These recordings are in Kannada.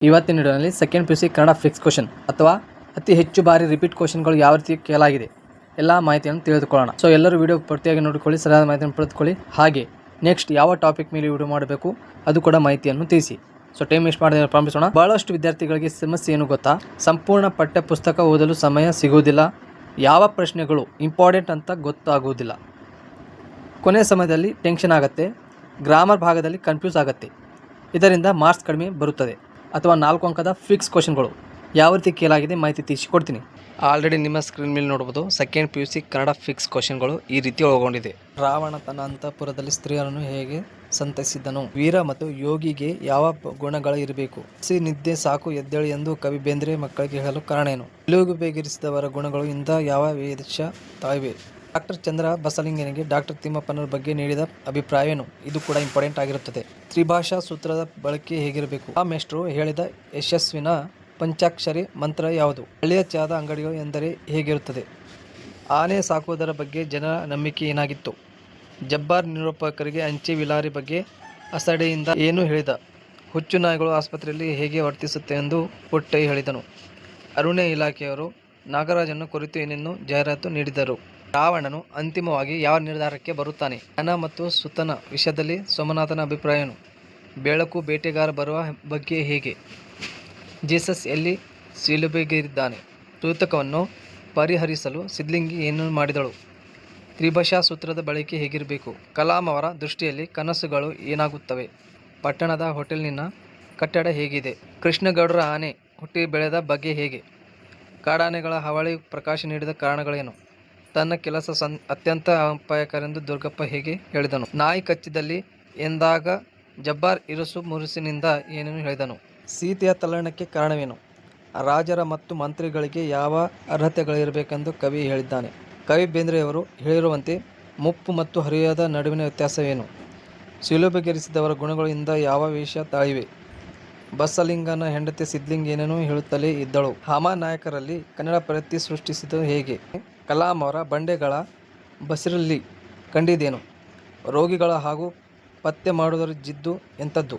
ಇವತ್ತಿನ ವಿಡಿಯೋನಲ್ಲಿ second PUC Kannada fix question ಅಥವಾ ಅತಿ ಹೆಚ್ಚು ಬಾರಿ ರಿಪೀಟ್ ಕ್ವಶನ್ಗಳು ಯಾವ ರೀತಿ ಕೇಳಲಾಗಿದೆ ಎಲ್ಲ ಮಾಹಿತಿಯನ್ನು ತಿಳಿದುಕೊಳ್ಳೋಣ. ಸೊ ಎಲ್ಲರೂ ವಿಡಿಯೋ ಪೂರ್ತಿಯಾಗಿ ನೋಡಿಕೊಳ್ಳಿ, ಸರಿಯಾದ ಮಾಹಿತಿಯನ್ನು ಪಡೆದುಕೊಳ್ಳಿ. ಹಾಗೆ ನೆಕ್ಸ್ಟ್ ಯಾವ ಟಾಪಿಕ್ ಮೇಲೆ ವಿಡಿಯೋ ಮಾಡಬೇಕು ಅದು ಕೂಡ ಮಾಹಿತಿಯನ್ನು ತಿಳಿಸಿ. ಸೊ ಟೈಮ್ ವೇಸ್ಟ್ ಮಾಡದೆ ಪ್ರಾರಂಭಿಸೋಣ. ಬಹಳಷ್ಟು ವಿದ್ಯಾರ್ಥಿಗಳಿಗೆ ಸಮಸ್ಯೆ ಏನು ಗೊತ್ತಾ, ಸಂಪೂರ್ಣ ಪಠ್ಯ ಪುಸ್ತಕ ಓದಲು ಸಮಯ ಸಿಗುವುದಿಲ್ಲ, ಯಾವ ಪ್ರಶ್ನೆಗಳು ಇಂಪಾರ್ಟೆಂಟ್ ಅಂತ ಗೊತ್ತಾಗುವುದಿಲ್ಲ, ಕೊನೆಯ ಸಮಯದಲ್ಲಿ ಟೆನ್ಷನ್ ಆಗುತ್ತೆ, ಗ್ರಾಮರ್ ಭಾಗದಲ್ಲಿ ಕನ್ಫ್ಯೂಸ್ ಆಗುತ್ತೆ, ಇದರಿಂದ ಮಾರ್ಕ್ಸ್ ಕಡಿಮೆ ಬರುತ್ತದೆ. ಅಥವಾ 4 ಅಂಕದ ಫಿಕ್ಸ್ ಕ್ವಶನ್ಗಳು ಯಾವ ರೀತಿ ಕೇಳಾಗಿದೆ ಮಾಹಿತಿ ತಿಳಿಸಿಕೊಡ್ತೀನಿ. ಆಲ್ರೆಡಿ ನಿಮ್ಮ ಸ್ಕ್ರೀನ್ ಮೇಲೆ ನೋಡಬಹುದು ಸೆಕೆಂಡ್ PUC ಕನ್ನಡ ಫಿಕ್ಸ್ ಕ್ವಶನ್ಗಳು ಈ ರೀತಿ ಒಳಗೊಂಡಿದೆ. ರಾವಣ ತನ್ನ ಅಂತಃಪುರದಲ್ಲಿ ಸ್ತ್ರೀಯರನ್ನು ಹೇಗೆ ಸಂತೈಸಿದನು? ವೀರ ಮತ್ತು ಯೋಗಿಗೆ ಯಾವ ಗುಣಗಳು ಇರಬೇಕು? ನಿದ್ದೆ ಸಾಕು ಎದ್ದೇಳಿ ಎಂದು ಕವಿ ಬೇಂದ್ರೆ ಮಕ್ಕಳಿಗೆ ಹೇಳಲು ಕಾರಣ ಏನು? ನಿಲುವು ಬೇಗರಿಸಿದವರ ಗುಣಗಳು ಇಂದ ಯಾವ ವೇಷ ತಾಳಿವೆ? ಡಾಕ್ಟರ್ ಚಂದ್ರ ಬಸಲಿಂಗನಿಗೆ ಡಾಕ್ಟರ್ ತಿಮ್ಮಪ್ಪನವರ ಬಗ್ಗೆ ನೀಡಿದ ಅಭಿಪ್ರಾಯವೇನು? ಇದು ಕೂಡ ಇಂಪಾರ್ಟೆಂಟ್ ಆಗಿರುತ್ತದೆ. ತ್ರಿಭಾಷಾ ಸೂತ್ರದ ಬಳಕೆ ಹೇಗಿರಬೇಕು? ಆ ಮೇಷ್ಟ್ರು ಹೇಳಿದ ಯಶಸ್ವಿನ ಪಂಚಾಕ್ಷರಿ ಮಂತ್ರ ಯಾವುದು? ಹಳ್ಳಿಯ ಚಹಾದ ಅಂಗಡಿಗಳು ಎಂದರೆ ಹೇಗಿರುತ್ತದೆ? ಆನೆ ಸಾಕುವುದರ ಬಗ್ಗೆ ಜನರ ನಂಬಿಕೆ ಏನಾಗಿತ್ತು? ಜಬ್ಬಾರ್ ನಿರೂಪಕರಿಗೆ ಅಂಚೆ ವಿಲಾರಿ ಬಗ್ಗೆ ಅಸಡೆಯಿಂದ ಏನು ಹೇಳಿದ? ಹುಚ್ಚು ನಾಯಿಗಳು ಆಸ್ಪತ್ರೆಯಲ್ಲಿ ಹೇಗೆ ವರ್ತಿಸುತ್ತೆ ಎಂದು ಪುಟ್ಟಯ್ಯ ಹೇಳಿದನು. ಅರಣ್ಯ ಇಲಾಖೆಯವರು ನಾಗರಾಜನ ಕುರಿತು ಏನೇನು ಜಾಹೀರಾತು ನೀಡಿದರು? ರಾವಣನು ಅಂತಿಮವಾಗಿ ಯಾವ ನಿರ್ಧಾರಕ್ಕೆ ಬರುತ್ತಾನೆ? ಅನ ಮತ್ತು ಸುತನ ವಿಷಯದಲ್ಲಿ ಸೋಮನಾಥನ ಅಭಿಪ್ರಾಯನು? ಬೆಳಕು ಬೇಟೆಗಾರ ಬರುವ ಬಗ್ಗೆ ಹೇಗೆ? ಜೀಸಸ್ ಎಲ್ಲಿ ಶಿಲುಬೆಗೇರಿದ್ದಾನೆ? ಸೂತಕವನ್ನು ಪರಿಹರಿಸಲು ಸಿದ್ಲಿಂಗಿ ಏನು ಮಾಡಿದಳು? ತ್ರಿಭಾಷಾ ಸೂತ್ರದ ಬಳಕೆ ಹೇಗಿರಬೇಕು? ಕಲಾಂ ಅವರ ದೃಷ್ಟಿಯಲ್ಲಿ ಕನಸುಗಳು ಏನಾಗುತ್ತವೆ? ಪಟ್ಟಣದ ಹೋಟೆಲ್ನಿನ ಕಟ್ಟಡ ಹೇಗಿದೆ? ಕೃಷ್ಣಗೌಡರ ಆನೆ ಹುಟ್ಟಿ ಬೆಳೆದ ಬಗ್ಗೆ ಹೇಗೆ? ಕಾಡಾನೆಗಳ ಹಾವಳಿ ಪ್ರಕಾಶ ನೀಡಿದ ಕಾರಣಗಳೇನು? ತನ್ನ ಕೆಲಸ ಅತ್ಯಂತ ಅಪಾಯಕರೆಂದು ದುರ್ಗಪ್ಪ ಹೇಗೆ ಹೇಳಿದನು? ನಾಯಿ ಕಚ್ಚಿದಲ್ಲಿ ಎಂದಾಗ ಜಬ್ಬಾರ್ ಇರುಸು ಮುರುಸಿನಿಂದ ಏನೇನು ಹೇಳಿದನು? ಸೀತೆಯ ತಲ್ಲಣಕ್ಕೆ ಕಾರಣವೇನು? ರಾಜರ ಮತ್ತು ಮಂತ್ರಿಗಳಿಗೆ ಯಾವ ಅರ್ಹತೆಗಳಿರಬೇಕೆಂದು ಕವಿ ಹೇಳಿದ್ದಾನೆ? ಕವಿ ಬೇಂದ್ರೆಯವರು ಹೇಳಿರುವಂತೆ ಮುಪ್ಪು ಮತ್ತು ಹರಿಯದ ನಡುವಿನ ವ್ಯತ್ಯಾಸವೇನು? ಶಿಲುಬೆಗೇರಿಸಿದವರ ಗುಣಗಳು ಇಂದ ಯಾವ ವೇಷ ತಾಳಿವೆ? ಬಸಲಿಂಗನ ಹೆಂಡತಿ ಸಿದ್ಲಿಂಗ್ ಏನೇನು ಹೇಳುತ್ತಲೇ ಇದ್ದಳು? ಹಾಮಾನಾಯಕರಲ್ಲಿ ಕನ್ನಡ ಪ್ರತಿ ಸೃಷ್ಟಿಸಿದ ಹೇಗೆ? ಕಲಾಂ ಅವರ ಬಂಡೆಗಳ ಬಸಿರಲ್ಲಿ ಕಂಡಿದ್ದೇನು? ರೋಗಿಗಳ ಹಾಗೂ ಪತ್ತೆ ಮಾಡುವುದರ ಜಿದ್ದು ಎಂಥದ್ದು?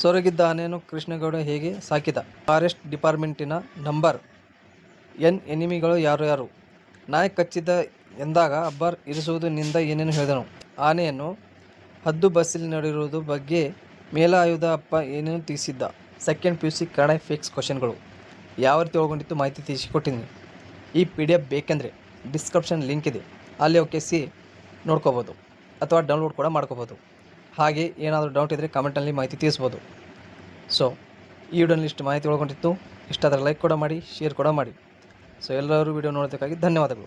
ಸೊರಗಿದ್ದ ಆನೆಯನ್ನು ಕೃಷ್ಣಗೌಡ ಹೇಗೆ ಸಾಕಿದ? ಫಾರೆಸ್ಟ್ ಡಿಪಾರ್ಟ್ಮೆಂಟಿನ ನಂಬರ್ N ಎನಿಮಿಗಳು ಯಾರು? ನಾಯಿ ಕಚ್ಚಿದ ಎಂದಾಗ ಅಬ್ಬಾರ್ ಇರಿಸುವುದು ನಿಂದ ಏನೇನು ಹೇಳಿದನು? ಆನೆಯನ್ನು ಹದ್ದು ಬಸ್ಸಿಲ್ ನಡೆಯುವುದು ಬಗ್ಗೆ ಮೇಲಾಯುಧ ಅಪ್ಪ ಏನೇನು ತಿಳಿಸಿದ್ದ? ಸೆಕೆಂಡ್ PUC ಕನ್ನಡ ಫಿಕ್ಸ್ ಕ್ವಶನ್ಗಳು ಯಾವ ರೀತಿ ಒಳಗೊಂಡಿತ್ತು ಮಾಹಿತಿ ತಿಳಿಸಿಕೊಟ್ಟಿದ್ದೀನಿ. ಈ PDF ಬೇಕೆಂದರೆ ಡಿಸ್ಕ್ರಿಪ್ಷನ್ ಲಿಂಕ್ ಇದೆ, ಅಲ್ಲಿ ಹೋಗಿ ನೋಡ್ಕೋಬೋದು ಅಥವಾ ಡೌನ್ಲೋಡ್ ಕೂಡ ಮಾಡ್ಕೋಬೋದು. ಹಾಗೆ ಏನಾದರೂ ಡೌಟ್ ಇದ್ದರೆ ಕಮೆಂಟಲ್ಲಿ ಮಾಹಿತಿ ತಿಳಿಸ್ಬೋದು. ಸೊ ಈ ವಿಡಿಯೋನಲ್ಲಿ ಇಷ್ಟು ಮಾಹಿತಿ ಒಳಗೊಂಡಿತ್ತು. ಇಷ್ಟ ಆದರೆ ಲೈಕ್ ಕೂಡ ಮಾಡಿ, ಶೇರ್ ಕೂಡ ಮಾಡಿ. ಸೊ ಎಲ್ಲರೂ ವಿಡಿಯೋ ನೋಡೋದಕ್ಕಾಗಿ ಧನ್ಯವಾದಗಳು.